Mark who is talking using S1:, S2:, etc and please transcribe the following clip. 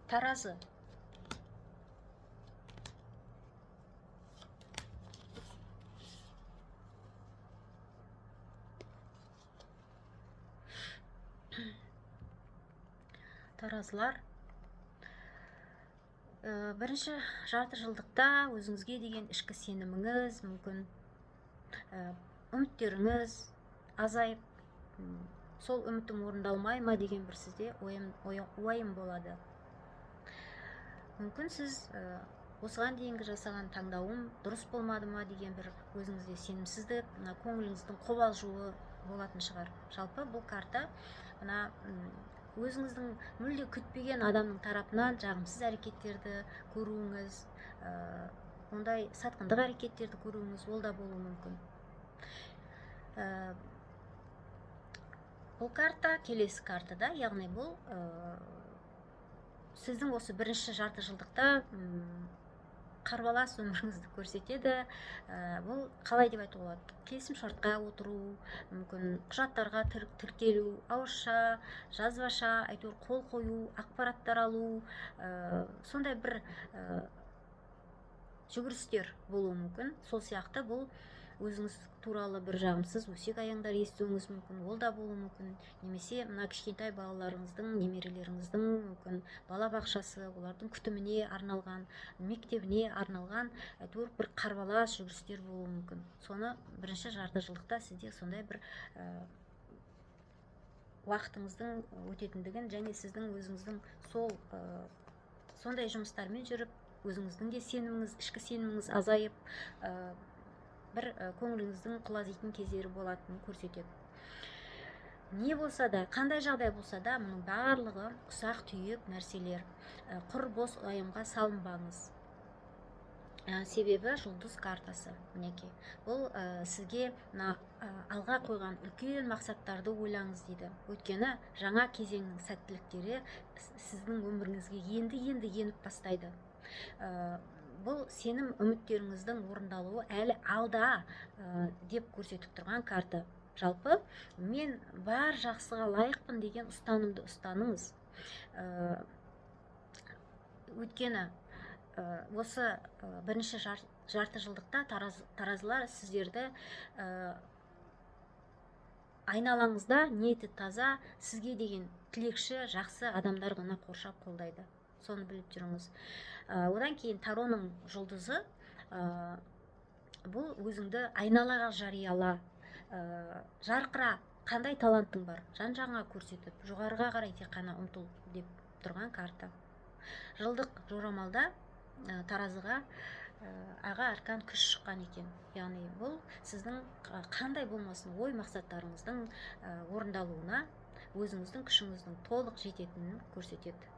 S1: Таразы. Таразылар, бірінші жарты жылдықта өзіңізге деген ішкі сеніміңіз, мүмкін үміттеріңіз азайып, сол үмітім орындалмай ма деген бір сізде уайым болады. Мүмкін сіз осыған дейінгі жасаған таңдауым дұрыс болмады ма деген бір өзіңізде сенімсіздік, көңіліңіздің қобалжуы болатын шығар. Жалпы бұл карта өзіңіздің мүлде күтпеген адамның тарапынан жағымсыз әрекеттерді көруіңіз, ондай сатқындық әрекеттерді көруіңіз, ол да болуы мүмкін. Бұл карта келесі картада, яғни бұл сіздің осы бірінші жарты жылдықта қарбалас өміріңізді көрсетеді. Бұл қалай деп айтуға болады? Келісім шартқа отыру, мүмкін құжаттарға тіркелу, ауызша, жазбаша, әйтеуір қол қою, ақпараттар алу, сондай бір жүгірістер болуы мүмкін. Сол сияқты бұл өзіңіз туралы бір жағымсыз өсек аяңдар естуіңіз мүмкін, ол да болуы мүмкін. Немесе мына кішкентай балаларыңыздың, немерелеріңіздің мүмкін балабақшасы, олардың күтіміне арналған, мектебіне арналған әйтеуір бір қарбалас жүгірістер болуы мүмкін. Соны бірінші жарты жылдықта сізде сондай бір уақытыңыздың өтетіндігін және сіздің өзіңіздің сондай жұмыстармен жүріп, өзіңіздің де сеніміңіз, ішкі сеніміңіз азайып, бір көңіліңіздің құлазитын кездері болатынын көрсетеді. Не болса да, қандай жағдай болса да, мұның барлығы ұсақ түйек нәрселер. Құр бос уайымға салынбаңыз. Себебі жұлдыз картасы, мінекей. Бұл сізге алға қойған үлкен мақсаттарды ойлаңыз дейді. Өйткені жаңа кезеңнің сәттіліктері сіздің өміріңізге енді еніп бастайды. Бұл сенім үміттеріңіздің орындалуы әлі алда деп көрсетіп тұрған карта. Жалпы мен бар жақсыға лайықпын деген ұстанымды ұстаныңыз. Өйткені осы бірінші жарты жылдықта таразылар сіздерді айналаңызда ниеті таза, сізге деген тілекші, жақсы адамдар ғана қоршап қолдайды. Соны біліп жүріңіз. Одан кейін тароның жұлдызы, бұл өзіңді айналаға жарияла, жарқыра, қандай талантың бар, жан-жағыңа көрсетіп, жоғарыға қарай тек қана ұмтыл деп тұрған карта. Жылдық жорамалда таразыға аға аркан күш шыққан екен. Яғни бұл сіздің қандай болмасын ой мақсаттарыңыздың орындалуына өзіңіздің күшіңіздің толық жететінін көрсетеді.